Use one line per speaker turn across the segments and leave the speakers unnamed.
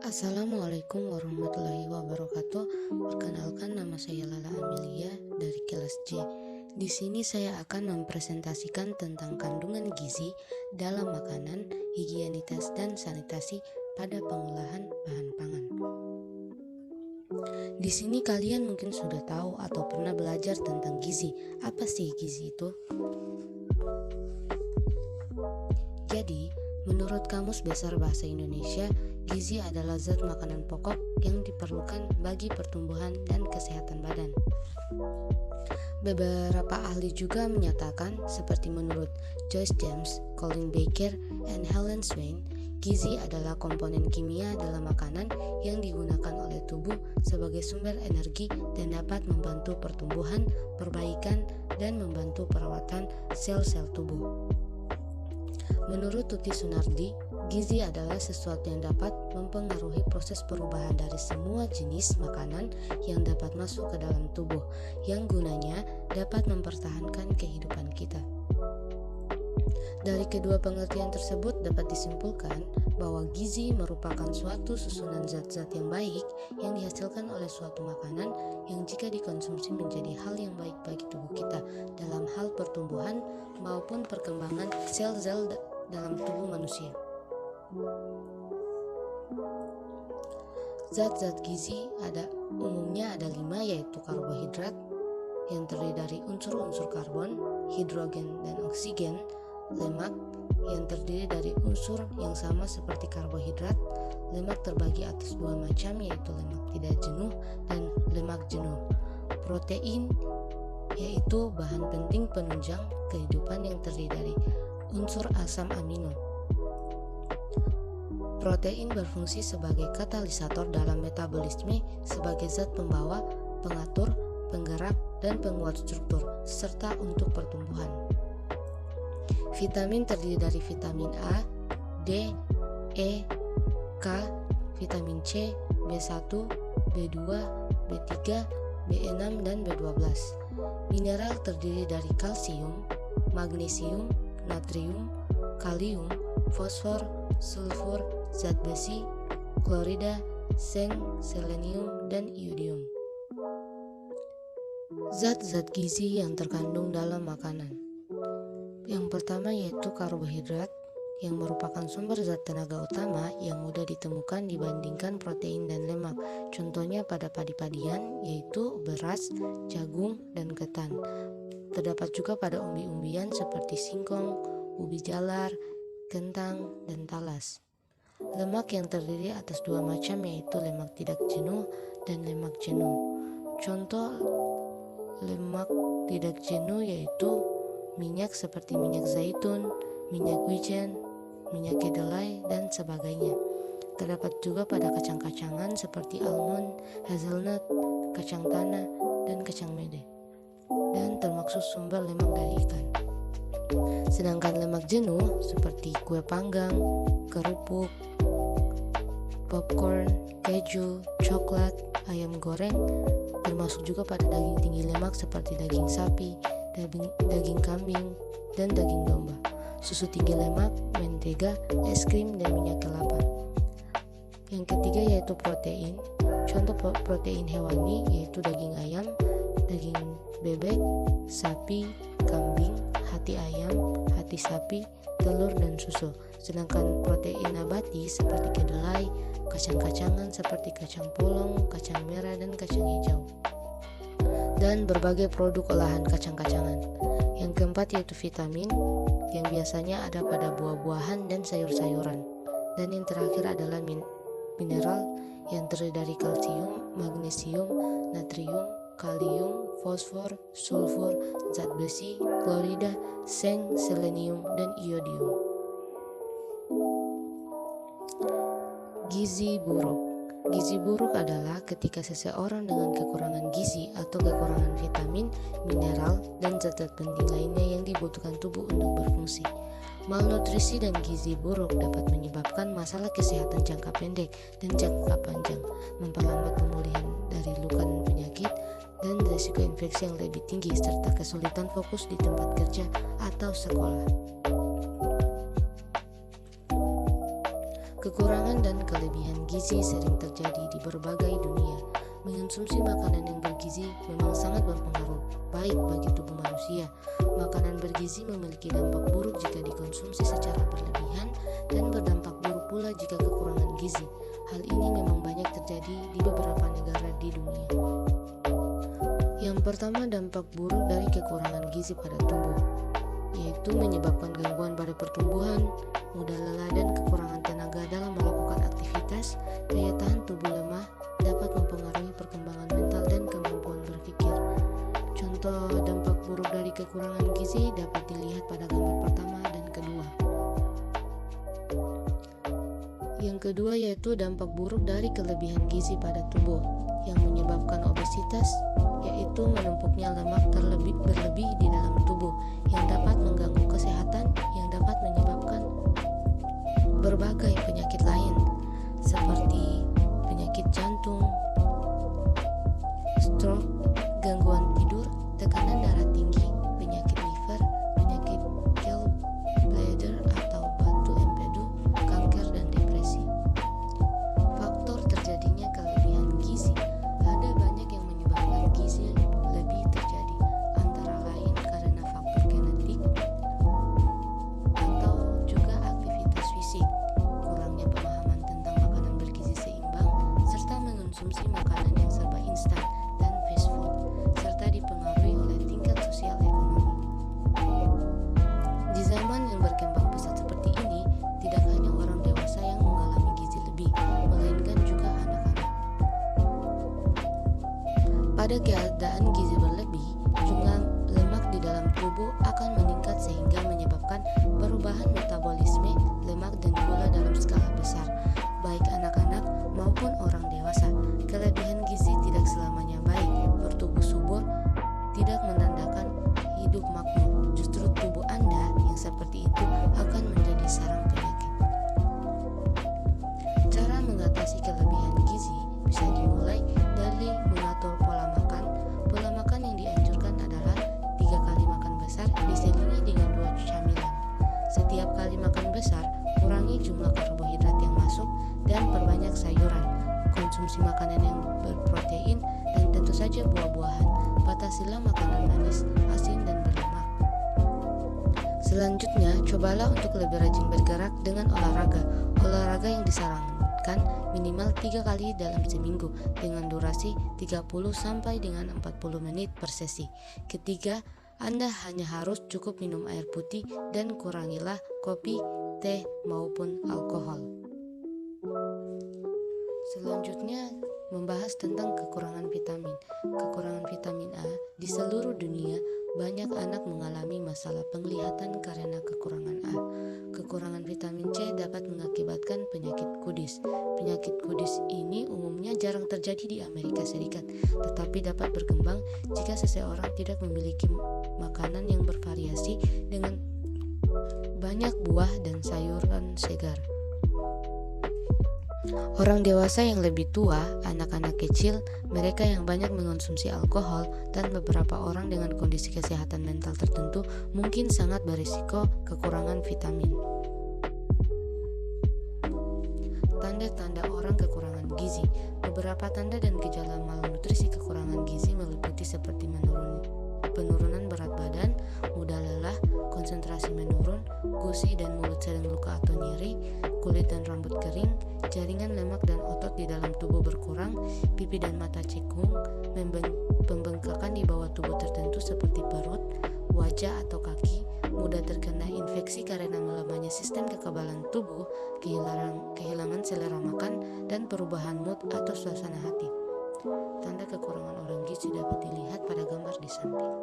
Assalamualaikum warahmatullahi wabarakatuh. Perkenalkan, nama saya Lala Amelia dari kelas J. Di sini saya akan mempresentasikan tentang kandungan gizi dalam makanan, higienitas dan sanitasi pada pengolahan bahan pangan. Di sini kalian mungkin sudah tahu atau pernah belajar tentang gizi. Apa sih gizi itu? Jadi, menurut Kamus Besar Bahasa Indonesia, gizi adalah zat makanan pokok yang diperlukan bagi pertumbuhan dan kesehatan badan. Beberapa ahli juga menyatakan, seperti menurut Joyce James, Colin Baker, dan Helen Swain, gizi adalah komponen kimia dalam makanan yang digunakan oleh tubuh sebagai sumber energi dan dapat membantu pertumbuhan, perbaikan, dan membantu perawatan sel-sel tubuh. Menurut Tuti Sunardi, gizi adalah sesuatu yang dapat mempengaruhi proses perubahan dari semua jenis makanan yang dapat masuk ke dalam tubuh, yang gunanya dapat mempertahankan kehidupan kita. Dari kedua pengertian tersebut dapat disimpulkan bahwa gizi merupakan suatu susunan zat-zat yang baik yang dihasilkan oleh suatu makanan yang jika dikonsumsi menjadi hal yang baik bagi tubuh kita dalam hal pertumbuhan maupun perkembangan sel-sel dalam tubuh manusia. Zat-zat gizi umumnya ada 5, yaitu karbohidrat yang terdiri dari unsur-unsur karbon, hidrogen, dan oksigen, lemak yang terdiri dari unsur yang sama seperti karbohidrat. Lemak terbagi atas 2 macam, yaitu lemak tidak jenuh dan lemak jenuh. Protein yaitu bahan penting penunjang kehidupan yang terdiri dari unsur asam amino. Protein berfungsi sebagai katalisator dalam metabolisme sebagai zat pembawa, pengatur, penggerak, dan penguat struktur, serta untuk pertumbuhan. Vitamin terdiri dari vitamin A, D, E, K, vitamin C, B1, B2, B3, B6, dan B12. Mineral terdiri dari kalsium, magnesium, natrium, kalium, fosfor, sulfur, zat besi, klorida, seng, selenium, dan iodium. Zat-zat gizi yang terkandung dalam makanan. Yang pertama yaitu karbohidrat, yang merupakan sumber zat tenaga utama yang mudah ditemukan dibandingkan protein dan lemak. Contohnya pada padi-padian yaitu beras, jagung, dan ketan. Terdapat juga pada umbi-umbian seperti singkong, ubi jalar, kentang, dan talas. Lemak yang terdiri atas 2 macam, yaitu lemak tidak jenuh dan lemak jenuh. Contoh lemak tidak jenuh yaitu minyak seperti minyak zaitun, minyak wijen, minyak kedelai, dan sebagainya. Terdapat juga pada kacang-kacangan seperti almond, hazelnut, kacang tanah, dan kacang mede. Dan termasuk sumber lemak dari ikan. Sedangkan lemak jenuh seperti kue panggang, kerupuk, popcorn, keju, coklat, ayam goreng, termasuk juga pada daging tinggi lemak seperti daging sapi, daging kambing, dan daging domba, susu tinggi lemak, mentega, es krim, dan minyak kelapa. Yang ketiga yaitu protein. Contoh protein hewani yaitu daging ayam, daging bebek, sapi, kambing, hati ayam, hati sapi, telur, dan susu. Sedangkan protein nabati seperti kedelai, kacang-kacangan seperti kacang polong, kacang merah, dan kacang hijau, dan berbagai produk olahan kacang-kacangan. Yang keempat yaitu vitamin, yang biasanya ada pada buah-buahan dan sayur-sayuran. Dan yang terakhir adalah mineral, yang terdiri dari kalsium, magnesium, natrium, kalium, fosfor, sulfur, zat besi, klorida, seng, selenium, dan iodium. Gizi buruk. Gizi buruk adalah ketika seseorang dengan kekurangan gizi atau kekurangan vitamin, mineral, dan zat-zat penting lainnya yang dibutuhkan tubuh untuk berfungsi. Malnutrisi dan gizi buruk dapat menyebabkan masalah kesehatan jangka pendek dan jangka panjang, memperlambat pemulihan dari luka dan penyakit, dan risiko infeksi yang lebih tinggi, serta kesulitan fokus di tempat kerja atau sekolah. Kekurangan dan kelebihan gizi sering terjadi di berbagai dunia. Mengonsumsi makanan yang bergizi memang sangat berpengaruh baik bagi tubuh manusia. Makanan bergizi memiliki dampak buruk jika dikonsumsi secara berlebihan dan berdampak buruk pula jika kekurangan gizi. Hal ini memang banyak terjadi di beberapa negara di dunia. Yang pertama, dampak buruk dari kekurangan gizi pada tubuh, yaitu menyebabkan gangguan pada pertumbuhan, mudah lelah dan kekurangan tenaga dalam melakukan aktivitas. Daya tahan tubuh lemah dapat mempengaruhi perkembangan mental dan kemampuan berpikir. Contoh dampak buruk dari kekurangan gizi dapat dilihat pada gambar pertama dan kedua. Yang kedua yaitu dampak buruk dari kelebihan gizi pada tubuh yang menyebabkan obesitas, yaitu menumpuknya lemak berlebih di dalam tubuh yang dapat mengganggu kesehatan, yang dapat menyebabkan berbagai penyakit lain seperti penyakit jantung, stroke, gangguan tidur, tekanan darah tinggi, penyakit liver, penyakit gallbladder atau batu empedu, kanker dan depresi. Faktor terjadinya kelebihan gizi. Ada banyak yang menyebabkan gizi lebih terjadi, antara lain karena faktor genetik atau juga aktivitas fisik, kurangnya pemahaman tentang makanan bergizi seimbang, serta mengonsumsi makanan yang serba instan dan fast food, serta dipengaruhi oleh tingkat sosial ekonomi. Di zaman yang berkembang pesat seperti ini, tidak hanya orang dewasa yang mengalami gizi lebih, melainkan juga anak-anak. Pada keadaan gizi berlebih, jumlah lemak di dalam tubuh akan meningkat sehingga menyebabkan perubahan metabolisme lemak dan gula dalam skala besar, baik anak-anak maupun orang dewasa. Kelebihan gizi tidak selamanya baik. Bertubuh subur tidak menandakan hidup makmur. Justru tubuh Anda yang seperti itu akan menjadi sarang penyakit. Cara mengatasi kelebihan gizi bisa dimulai dari mengatur pola makan. Pola makan yang dianjurkan adalah 3 kali makan besar diselingi dengan 2 camilan. Setiap kali makan besar, kurangi jumlah karbohidrat yang masuk dan perbanyak sayuran. Konsumsi makanan yang berprotein dan tentu saja buah-buahan. Batasilah makanan manis, asin dan berlemak. Selanjutnya, cobalah untuk lebih rajin bergerak dengan olahraga. Olahraga yang disarankan minimal 3 kali dalam seminggu dengan durasi 30 sampai dengan 40 menit per sesi. Ketiga, Anda hanya harus cukup minum air putih dan kurangilah kopi, teh maupun alkohol. Selanjutnya, membahas tentang kekurangan vitamin. Kekurangan vitamin A di seluruh dunia, banyak anak mengalami masalah penglihatan karena kekurangan A. Kekurangan vitamin C dapat mengakibatkan penyakit kudis. Penyakit kudis ini umumnya jarang terjadi di Amerika Serikat, tetapi dapat berkembang jika seseorang tidak memiliki makanan yang bervariasi dengan banyak buah dan sayuran segar. Orang dewasa yang lebih tua, anak-anak kecil, mereka yang banyak mengonsumsi alkohol, dan beberapa orang dengan kondisi kesehatan mental tertentu mungkin sangat berisiko kekurangan vitamin. Tanda-tanda orang kekurangan gizi. Beberapa tanda dan gejala malnutrisi kekurangan gizi meliputi seperti penurunan berat badan, mudah lelah, konsentrasi menurun, gusi dan mulut sering luka atau nyeri, kulit dan rambut kering, jaringan lemak dan otot di dalam tubuh berkurang, pipi dan mata cekung, pembengkakan di bawah tubuh tertentu seperti perut, wajah atau kaki, mudah terkena infeksi karena melemahnya sistem kekebalan tubuh, kehilangan selera makan, dan perubahan mood atau suasana hati. Tanda kekurangan orang gizi dapat dilihat pada gambar di samping.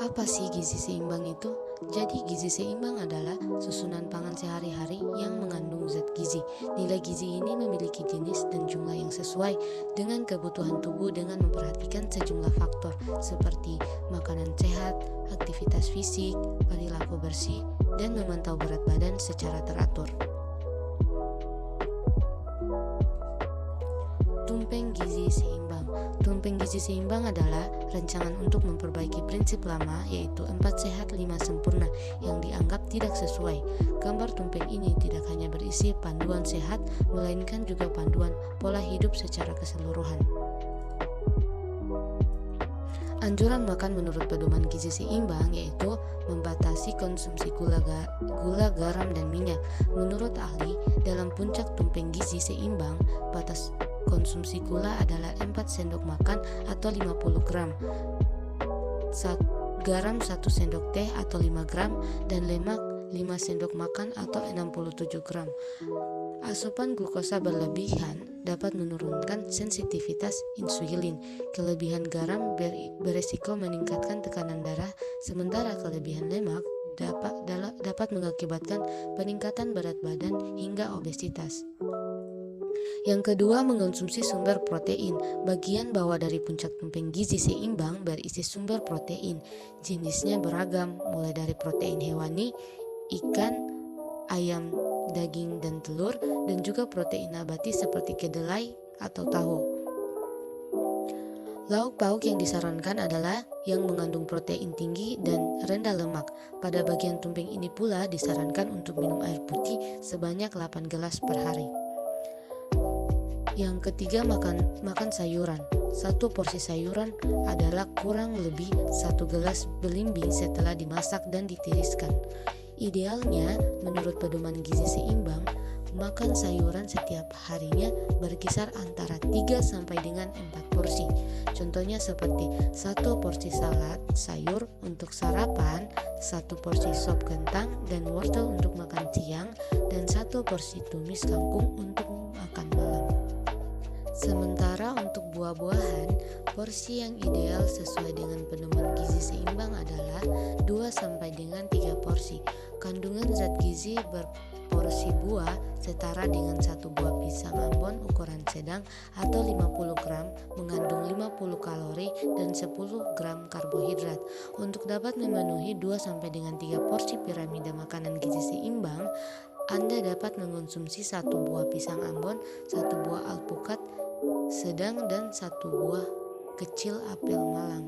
Apa sih gizi seimbang itu? Jadi gizi seimbang adalah susunan pangan sehari-hari yang mengandung zat gizi. Nilai gizi ini memiliki jenis dan jumlah yang sesuai dengan kebutuhan tubuh dengan memperhatikan sejumlah faktor seperti makanan sehat, aktivitas fisik, perilaku bersih, dan memantau berat badan secara teratur. Tumpeng gizi seimbang. Tumpeng gizi seimbang adalah rancangan untuk memperbaiki prinsip lama, yaitu 4 sehat 5 sempurna yang dianggap tidak sesuai. Gambar tumpeng ini tidak hanya berisi panduan sehat, melainkan juga panduan pola hidup secara keseluruhan. Anjuran makan menurut pedoman gizi seimbang yaitu membatasi konsumsi gula, garam, dan minyak. Menurut ahli, dalam puncak tumpeng gizi seimbang, batas konsumsi gula adalah 4 sendok makan atau 50 gram, garam 1 sendok teh atau 5 gram, dan lemak 5 sendok makan atau 67 gram. Asupan glukosa berlebihan dapat menurunkan sensitivitas insulin. Kelebihan garam beresiko meningkatkan tekanan darah, sementara kelebihan lemak dapat mengakibatkan peningkatan berat badan hingga obesitas. Yang kedua, mengonsumsi sumber protein. Bagian bawah dari puncak tumpeng gizi seimbang berisi sumber protein. Jenisnya beragam, mulai dari protein hewani, ikan, ayam, daging, dan telur, dan juga protein nabati seperti kedelai atau tahu. Lauk pauk yang disarankan adalah yang mengandung protein tinggi dan rendah lemak. Pada bagian tumpeng ini pula disarankan untuk minum air putih sebanyak 8 gelas per hari. Yang ketiga, makan sayuran. 1 porsi sayuran adalah kurang lebih 1 gelas belimbing setelah dimasak dan ditiriskan. Idealnya, menurut pedoman gizi seimbang, makan sayuran setiap harinya berkisar antara 3 sampai dengan 4 porsi. Contohnya seperti 1 porsi salad sayur untuk sarapan, 1 porsi sop kentang dan wortel untuk makan siang, dan 1 porsi tumis kangkung untuk makan malam. Sementara untuk buah-buahan, porsi yang ideal sesuai dengan pedoman gizi seimbang adalah 2 sampai dengan 3 porsi. Kandungan zat gizi berporsi buah setara dengan 1 buah pisang ambon ukuran sedang atau 50 gram mengandung 50 kalori dan 10 gram karbohidrat. Untuk dapat memenuhi 2 sampai dengan 3 porsi piramida makanan gizi seimbang, Anda dapat mengonsumsi 1 buah pisang ambon, 1 buah alpukat sedang, dan 1 buah kecil apel malang.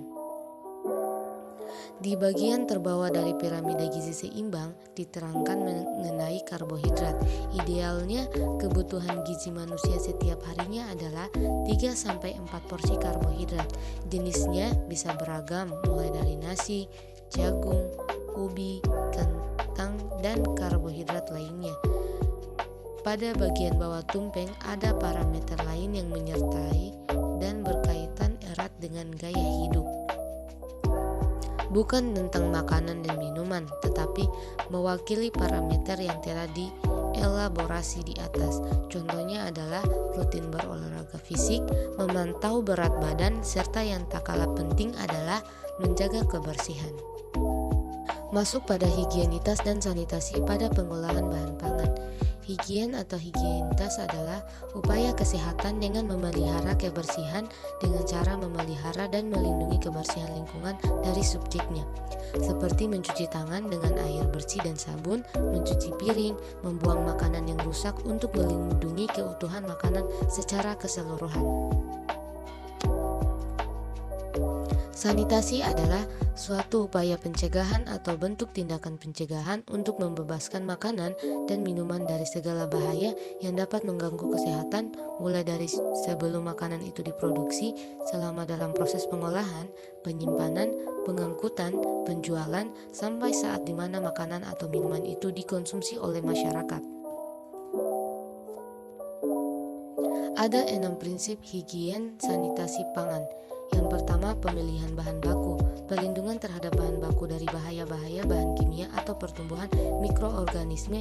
Di bagian terbawah dari piramida gizi seimbang diterangkan mengenai karbohidrat. Idealnya kebutuhan gizi manusia setiap harinya adalah 3 sampai 4 porsi karbohidrat. Jenisnya bisa beragam, mulai dari nasi, jagung, ubi, kentang, dan karbohidrat lainnya. Pada bagian bawah tumpeng ada parameter lain yang menyertai dan berkaitan erat dengan gaya hidup. Bukan tentang makanan dan minuman, tetapi mewakili parameter yang telah dielaborasi di atas. Contohnya adalah rutin berolahraga fisik, memantau berat badan, serta yang tak kalah penting adalah menjaga kebersihan. Masuk pada higienitas dan sanitasi pada pengolahan bahan pangan. Higien atau higienitas adalah upaya kesehatan dengan memelihara kebersihan dengan cara memelihara dan melindungi kebersihan lingkungan dari subjeknya, seperti mencuci tangan dengan air bersih dan sabun, mencuci piring, membuang makanan yang rusak untuk melindungi keutuhan makanan secara keseluruhan. Sanitasi adalah suatu upaya pencegahan atau bentuk tindakan pencegahan untuk membebaskan makanan dan minuman dari segala bahaya yang dapat mengganggu kesehatan, mulai dari sebelum makanan itu diproduksi, selama dalam proses pengolahan, penyimpanan, pengangkutan, penjualan, sampai saat di mana makanan atau minuman itu dikonsumsi oleh masyarakat. Ada 6 prinsip higien sanitasi pangan. Yang pertama, pemilihan bahan baku. Perlindungan terhadap bahan baku dari bahaya-bahaya bahan kimia atau pertumbuhan mikroorganisme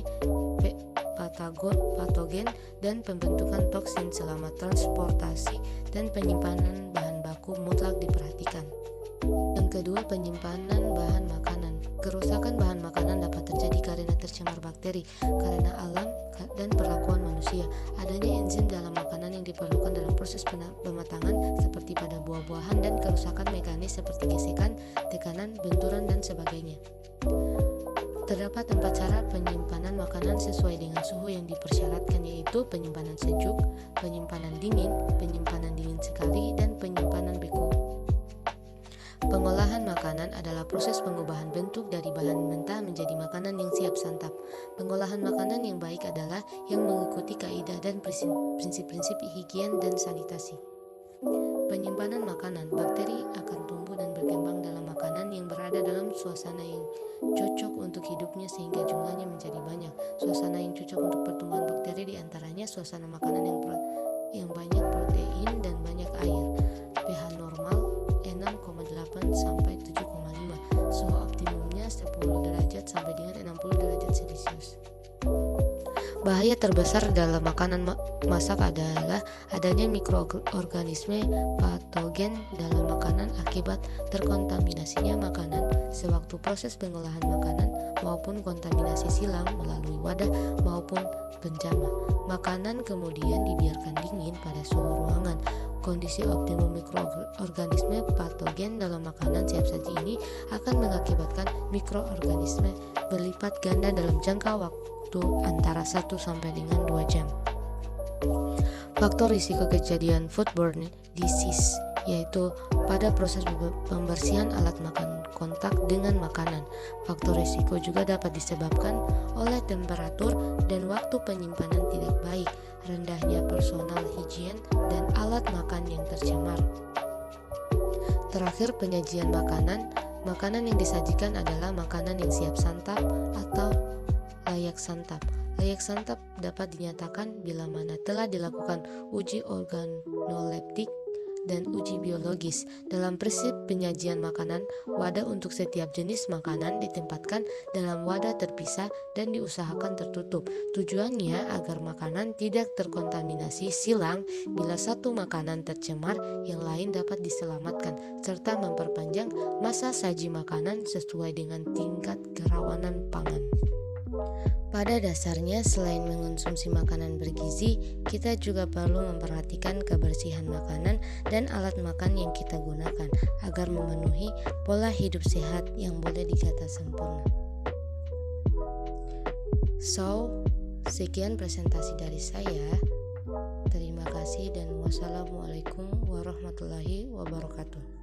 patogen dan pembentukan toksin selama transportasi dan penyimpanan bahan baku mutlak diperhatikan. Yang kedua, penyimpanan bahan makanan. Kerusakan bahan makanan dapat terjadi karena tercemar bakteri, karena alam dan perlakuan manusia. Adanya enzim dalam makanan yang diperlukan dalam proses pematangan seperti pada buah-buahan, dan kerusakan mekanis seperti gesekan, tekanan, benturan, dan sebagainya. Terdapat 4 cara penyimpanan makanan sesuai dengan suhu yang dipersyaratkan, yaitu penyimpanan sejuk, penyimpanan dingin sekali, dan penyimpanan beku. Pengolahan makanan adalah proses pengubahan bentuk dari bahan mentah menjadi makanan yang siap santap. Pengolahan makanan yang baik adalah yang mengikuti kaidah dan prinsip-prinsip higien dan sanitasi. Penyimpanan makanan, bakteri akan tumbuh dan berkembang dalam makanan yang berada dalam suasana yang cocok untuk hidupnya sehingga jumlahnya menjadi banyak. Suasana yang cocok untuk pertumbuhan bakteri diantaranya suasana makanan yang banyak protein dan banyak air. pH normal 6,8 sampai 7,5. Suhu optimumnya 10 derajat sampai dengan 60 derajat Celcius. Bahaya terbesar dalam makanan masak adalah adanya mikroorganisme patogen dalam makanan akibat terkontaminasinya makanan sewaktu proses pengolahan makanan maupun kontaminasi silang melalui wadah maupun penjama. Makanan kemudian dibiarkan dingin pada suhu ruangan. Kondisi optimum mikroorganisme patogen dalam makanan siap saji ini akan mengakibatkan mikroorganisme berlipat ganda dalam jangka waktu antara 1 sampai dengan 2 jam. Faktor risiko kejadian foodborne disease yaitu pada proses pembersihan alat makan kontak dengan makanan. Faktor risiko juga dapat disebabkan oleh temperatur dan waktu penyimpanan tidak baik, rendahnya personal higien, dan alat makan yang tercemar. Terakhir, penyajian makanan. Makanan yang disajikan adalah makanan yang siap santap atau layak santap. Layak santap dapat dinyatakan bila mana telah dilakukan uji organoleptik dan uji biologis. Dalam prinsip penyajian makanan, wadah untuk setiap jenis makanan ditempatkan dalam wadah terpisah dan diusahakan tertutup. Tujuannya agar makanan tidak terkontaminasi silang. Bila satu makanan tercemar, yang lain dapat diselamatkan, serta memperpanjang masa saji makanan sesuai dengan tingkat kerawanan pangan. Pada dasarnya, selain mengonsumsi makanan bergizi, kita juga perlu memperhatikan kebersihan makanan dan alat makan yang kita gunakan agar memenuhi pola hidup sehat yang boleh dikata sempurna. Sekian presentasi dari saya. Terima kasih dan wassalamualaikum warahmatullahi wabarakatuh.